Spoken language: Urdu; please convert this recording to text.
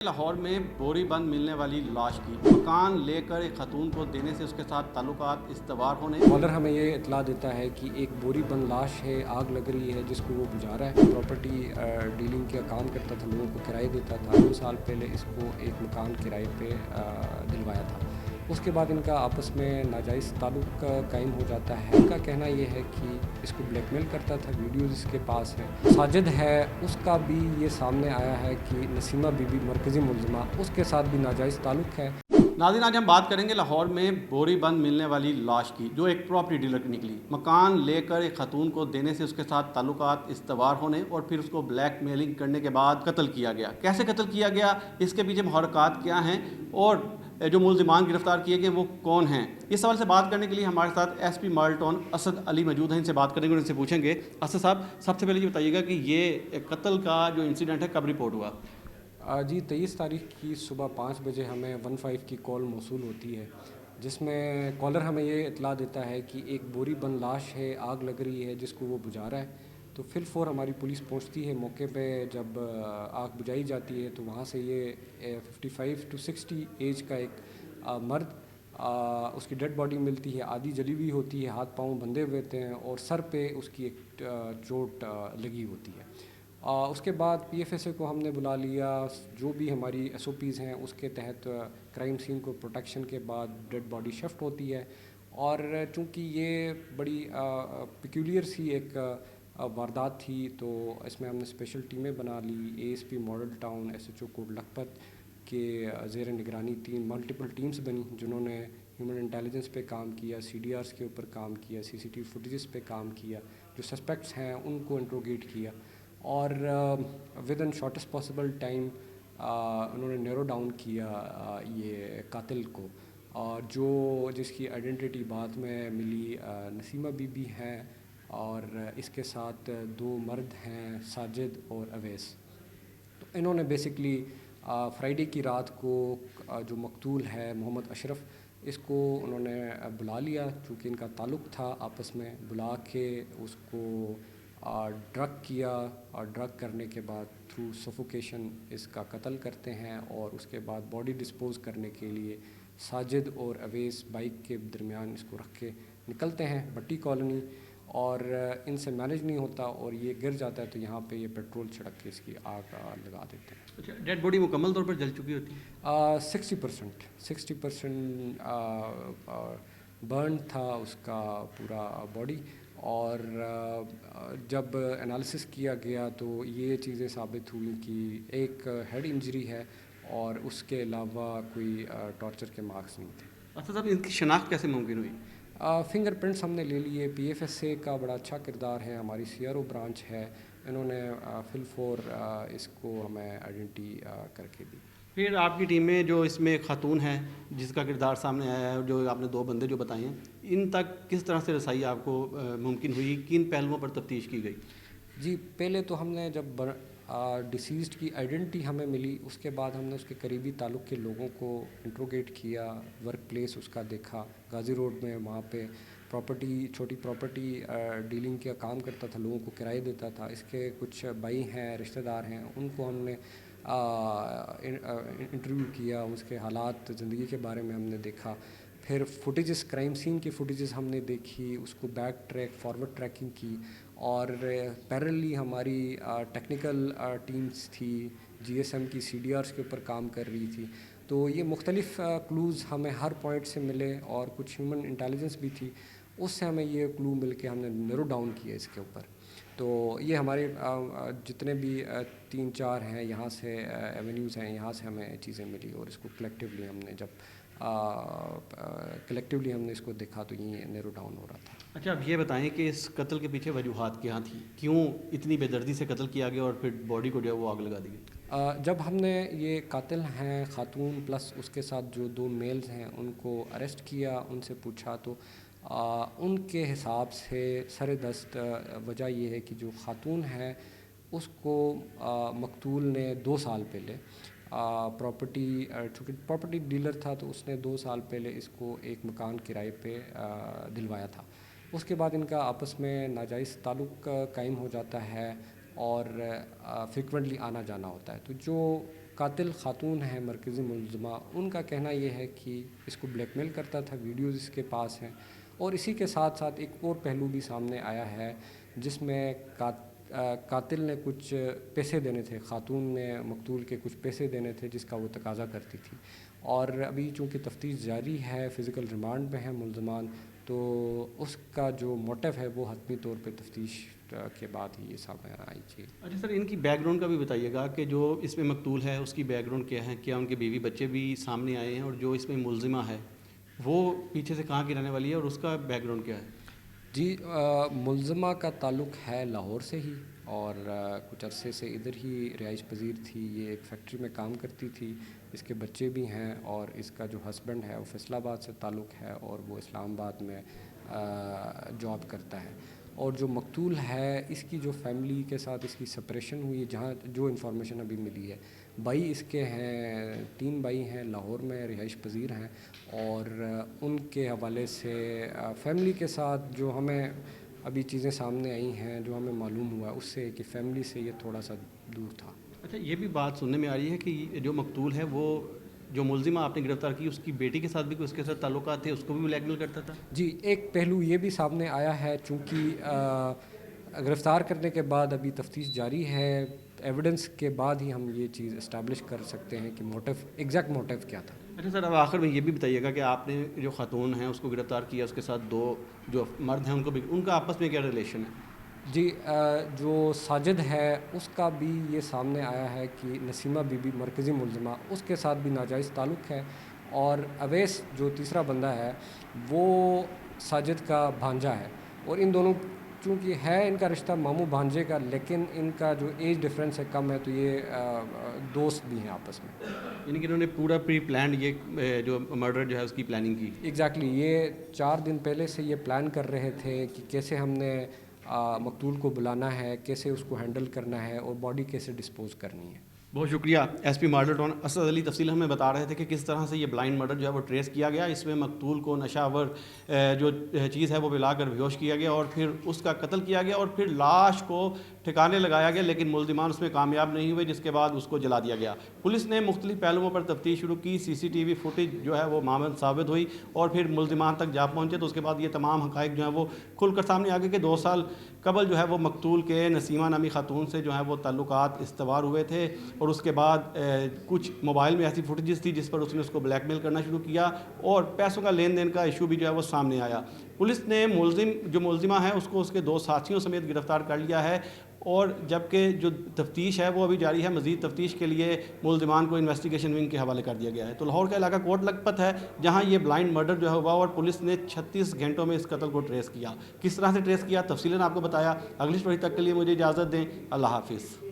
لاہور میں بوری بند ملنے والی لاش کی مکان لے کر ایک خاتون کو دینے سے اس کے ساتھ تعلقات استوار ہونے کالر ہمیں یہ اطلاع دیتا ہے کہ ایک بوری بند لاش ہے، آگ لگ رہی ہے جس کو وہ بجھا رہا ہے۔ پراپرٹی ڈیلنگ کا کام کرتا تھا، لوگوں کو کرائے دیتا تھا۔ 2 سال پہلے اس کو ایک مکان کرائے پہ دلوایا تھا۔ اس کے بعد ان کا آپس میں ناجائز تعلق قائم ہو جاتا ہے۔ ان کا کہنا یہ ہے کہ اس کو بلیک میل کرتا تھا، ویڈیوز اس کے پاس ہیں۔ ساجد ہے، اس کا بھی یہ سامنے آیا ہے کہ نسیمہ بی بی مرکزی ملزمہ، اس کے ساتھ بھی ناجائز تعلق ہے۔ ناظرین، آج ہم بات کریں گے لاہور میں بوری بند ملنے والی لاش کی، جو ایک پراپرٹی ڈیلر کی نکلی۔ مکان لے کر ایک خاتون کو دینے سے اس کے ساتھ تعلقات استوار ہونے اور پھر اس کو بلیک میلنگ کرنے کے بعد قتل کیا گیا۔ کیسے قتل کیا گیا، اس کے پیچھے محرکات کیا ہیں اور جو ملزمان گرفتار کیے گئے وہ کون ہیں، اس سوال سے بات کرنے کے لیے ہمارے ساتھ S P model town Asad Ali موجود ہیں۔ ان سے بات کریں گے اور ان سے پوچھیں گے۔ اسد صاحب، سب سے پہلے یہ بتائیے گا کہ یہ قتل کا جو انسیڈنٹ ہے کب رپورٹ ہوا؟ جی 23 تاریخ کی صبح 5 بجے ہمیں 15 کی کال موصول ہوتی ہے، جس میں کالر ہمیں یہ اطلاع دیتا ہے کہ ایک بوری بند لاش ہے، آگ لگ رہی ہے جس کو وہ بجھا رہا ہے۔ تو فی الفور ہماری پولیس پہنچتی ہے موقع پہ۔ جب آگ بجھائی جاتی ہے تو وہاں سے یہ 55 to 60 ایج کا ایک مرد، اس کی ڈیڈ باڈی ملتی ہے، آدھی جلی ہوئی ہوتی ہے، ہاتھ پاؤں بندھے ہوئے ہوتے ہیں اور سر پہ اس کی ایک چوٹ لگی ہوتی ہے۔ اس کے بعد پی ایف ایس اے کو ہم نے بلا لیا۔ جو بھی ہماری ایس او پیز ہیں اس کے تحت کرائم سین کو پروٹیکشن کے بعد ڈیڈ باڈی شفٹ ہوتی ہے۔ اور چونکہ یہ بڑی پیکیولر سی ایک واردات تھی، تو اس میں ہم نے اسپیشل ٹیمیں بنا لی۔ A S P model town, S H O Kot Lakhpat کے زیر نگرانی 3 ملٹیپل ٹیمز بنی، جنہوں نے ہیومن انٹیلیجنس پہ کام کیا، سی ڈی آرس کے اوپر کام کیا، سی سی ٹی وی فوٹیجز پہ کام کیا، جو سسپیکٹس ہیں ان کو انٹروگیٹ کیا، اور with in shortest possible time انہوں نے نیرو ڈاؤن کیا یہ قاتل کو، اور جس کی آئیڈینٹی بعد میں ملی نسیمہ بی بی ہیں، اور اس کے ساتھ 2 مرد ہیں، ساجد اور اویس۔ تو انہوں نے بیسکلی فرائیڈے کی رات کو جو مقتول ہے محمد اشرف، اس کو انہوں نے بلا لیا، چونکہ ان کا تعلق تھا آپس میں، بلا کے اس کو ڈرگ کیا، اور ڈرگ کرنے کے بعد تھرو سفوکیشن اس کا قتل کرتے ہیں، اور اس کے بعد باڈی ڈسپوز کرنے کے لیے ساجد اور اویس بائک کے درمیان اس کو رکھ کے نکلتے ہیں بٹی کالونی، اور ان سے مینیج نہیں ہوتا اور یہ گر جاتا ہے، تو یہاں پہ یہ پیٹرول چھڑک کے اس کی آگ لگا دیتے ہیں۔ اچھا، ڈیڈ باڈی مکمل طور پر جل چکی ہوتی ہے؟ 60% برن تھا اس کا پورا باڈی، اور جب انالیسس کیا گیا تو یہ چیزیں ثابت ہوئیں کہ ایک ہیڈ انجری ہے، اور اس کے علاوہ کوئی ٹارچر کے مارکس نہیں تھے۔ اچھا صاحب، ان کی شناخت کیسے ممکن ہوئی؟ فنگر پرنٹس ہم نے لے لیے۔ پی ایف ایس اے کا بڑا اچھا کردار ہے، ہماری سی آر او برانچ ہے، انہوں نے فی الفور اس کو ہمیں آئیڈینٹی کر کے دی۔ پھر آپ کی ٹیم میں جو اس میں خاتون ہے جس کا کردار سامنے آیا ہے، جو آپ نے 2 بندے جو بتائے ہیں، ان تک کس طرح سے رسائی آپ کو ممکن ہوئی؟ کن پہلوؤں پر تفتیش کی گئی؟ جی، پہلے تو ہم نے جب ڈیسیزڈ کی آئیڈینٹی ہمیں ملی، اس کے بعد ہم نے اس کے قریبی تعلق کے لوگوں کو انٹروگیٹ کیا، ورک پلیس اس کا دیکھا غازی روڈ میں، وہاں پہ چھوٹی پراپرٹی ڈیلنگ کا کام کرتا تھا، لوگوں کو کرائے دیتا تھا۔ اس کے کچھ بھائی ہیں، رشتہ دار ہیں، ان کو ہم نے انٹرویو کیا، اس کے حالات زندگی کے بارے میں ہم نے دیکھا۔ پھر فوٹیجز، کرائم سین کی فوٹیجز ہم نے دیکھی، اس کو بیک ٹریک فارورڈ ٹریکنگ کی، اور پیرللی ہماری ٹیکنیکل ٹیمز تھی، جی ایس ایم کی سی ڈی آرس کے اوپر کام کر رہی تھی۔ تو یہ مختلف کلوز ہمیں ہر پوائنٹ سے ملے، اور کچھ ہیومن انٹیلیجنس بھی تھی، اس سے ہمیں یہ کلو مل کے ہم نے نیرو ڈاؤن کیا اس کے اوپر۔ تو یہ ہمارے جتنے بھی 3-4 ہیں یہاں سے ایونیوز ہیں، یہاں سے ہمیں چیزیں ملی، اور اس کو کلیکٹیولی ہم نے اس کو دیکھا تو یہ نیرو ڈاؤن ہو رہا تھا۔ اچھا، اب یہ بتائیں کہ اس قتل کے پیچھے وجوہات کیا تھیں؟ کیوں اتنی بے دردی سے قتل کیا گیا اور پھر باڈی کو جو ہے وہ آگ لگا دی گئی؟ جب ہم نے یہ قاتل ہیں خاتون پلس اس کے ساتھ جو 2 میلز ہیں ان کو اریسٹ کیا، ان سے پوچھا، تو ان کے حساب سے سر دست وجہ یہ ہے کہ جو خاتون ہے اس کو مقتول نے 2 سال پہلے چونکہ پراپرٹی ڈیلر تھا، تو اس نے 2 سال پہلے اس کو ایک مکان کرائے پہ دلوایا تھا۔ اس کے بعد ان کا آپس میں ناجائز تعلق قائم ہو جاتا ہے، اور فریکوینٹلی آنا جانا ہوتا ہے۔ تو جو قاتل خاتون ہے مرکزی ملزمہ، ان کا کہنا یہ ہے کہ اس کو بلیک میل کرتا تھا، ویڈیوز اس کے پاس ہیں، اور اسی کے ساتھ ساتھ ایک اور پہلو بھی سامنے آیا ہے جس میں قاتل نے کچھ پیسے دینے تھے، خاتون نے مقتول کے کچھ پیسے دینے تھے جس کا وہ تقاضا کرتی تھی، اور ابھی چونکہ تفتیش جاری ہے، فزیکل ریمانڈ میں ہیں ملزمان، تو اس کا جو موٹو ہے وہ حتمی طور پہ تفتیش کے بعد ہی یہ سامنے آئی چیز۔ اچھا سر، ان کی بیک گراؤنڈ کا بھی بتائیے گا کہ جو اس میں مقتول ہے اس کی بیک گراؤنڈ کیا ہے، کیا ان کے بیوی بچے بھی سامنے آئے ہیں، اور جو اس میں ملزمہ ہے وہ پیچھے سے کہاں کی رہنے والی ہے اور اس کا بیک گراؤنڈ کیا ہے؟ جی، ملزمہ کا تعلق ہے لاہور سے ہی، اور کچھ عرصے سے ادھر ہی رہائش پذیر تھی، یہ ایک فیکٹری میں کام کرتی تھی، اس کے بچے بھی ہیں، اور اس کا جو ہسبینڈ ہے وہ فیصل آباد سے تعلق ہے اور وہ اسلام آباد میں جاب کرتا ہے، اور جو مقتول ہے اس کی جو فیملی کے ساتھ اس کی سپریشن ہوئی، جہاں جو انفارمیشن ابھی ملی ہے، بھائی اس کے ہیں 3 بھائی ہیں، لاہور میں رہائش پذیر ہیں، اور ان کے حوالے سے فیملی کے ساتھ جو ہمیں ابھی چیزیں سامنے آئی ہیں، جو ہمیں معلوم ہوا اس سے کہ فیملی سے یہ تھوڑا سا دور تھا۔ اچھا، یہ بھی بات سننے میں آ رہی ہے کہ جو مقتول ہے وہ جو ملزمہ آپ نے گرفتار کی اس کی بیٹی کے ساتھ بھی اس کے ساتھ تعلقات تھے، اس کو بھی بلیک میل کرتا تھا؟ جی، ایک پہلو یہ بھی سامنے آیا ہے، چونکہ گرفتار کرنے کے بعد ابھی تفتیش جاری ہے، ایویڈنس کے بعد ہی ہم یہ چیز اسٹیبلش کر سکتے ہیں کہ ایگزیکٹ موٹیو کیا تھا۔ اچھا سر، اب آخر میں یہ بھی بتائیے گا کہ آپ نے جو خاتون ہیں اس کو گرفتار کیا، اس کے ساتھ 2 جو مرد ہیں ان کا آپس میں کیا ریلیشن ہے؟ جی، جو ساجد ہے اس کا بھی یہ سامنے آیا ہے کہ نسیمہ بی بی مرکزی ملزمہ، اس کے ساتھ بھی ناجائز تعلق ہے، اور اویس جو تیسرا بندہ ہے وہ ساجد کا بھانجا ہے، اور ان دونوں چونکہ ہے ان کا رشتہ ماموں بھانجے کا، لیکن ان کا جو ایج ڈفرینس ہے کم ہے، تو یہ دوست بھی ہیں آپس میں۔ یعنی کہ انہوں نے پورا پری پلانڈ یہ جو مرڈر جو ہے اس کی پلاننگ کی؟ ایگزیکٹلی، یہ 4 دن پہلے سے یہ پلان کر رہے تھے کہ کیسے ہم نے مقتول کو بلانا ہے، کیسے اس کو ہینڈل کرنا ہے، اور باڈی کیسے ڈسپوز کرنی ہے۔ بہت شکریہ S P model town Asad Ali, تفصیل ہمیں بتا رہے تھے کہ کس طرح سے یہ بلائنڈ مرڈر جو ہے وہ ٹریس کیا گیا، اس میں مقتول کو نشہ آور جو چیز ہے وہ پلا کر بیہوش کیا گیا اور پھر اس کا قتل کیا گیا، اور پھر لاش کو ٹھکانے لگایا گیا، لیکن ملزمان اس میں کامیاب نہیں ہوئے، جس کے بعد اس کو جلا دیا گیا۔ پولیس نے مختلف پہلوؤں پر تفتیش شروع کی، CCTV فوٹیج جو ہے وہ معمر ثابت ہوئی اور پھر ملزمان تک جا پہنچے، تو اس کے بعد یہ تمام حقائق جو ہیں وہ کھل کر سامنے آ گئے کہ 2 سال قبل جو ہے وہ مقتول کے نسیمہ نامی خاتون سے جو ہے وہ تعلقات استوار ہوئے تھے، اور اس کے بعد کچھ موبائل میں ایسی فوٹیجز تھی جس پر اس نے اس کو بلیک میل کرنا شروع کیا، اور پیسوں کا لین دین کا ایشو بھی جو ہے وہ سامنے آیا۔ پولیس نے جو ملزمہ ہے اس کو اس کے 2 ساتھیوں سمیت گرفتار کر لیا ہے، اور جبکہ جو تفتیش ہے وہ ابھی جاری ہے، مزید تفتیش کے لیے ملزمان کو انویسٹیگیشن ونگ کے حوالے کر دیا گیا ہے۔ تو لاہور کا علاقہ کوٹ لکھپت ہے جہاں یہ بلائنڈ مرڈر جو ہے ہوا، اور پولیس نے 36 گھنٹوں میں اس قتل کو ٹریس کیا۔ کس طرح سے ٹریس کیا، تفصیلاً آپ کو بتایا۔ اگلی سٹوری تک کے لیے مجھے اجازت دیں، اللہ حافظ۔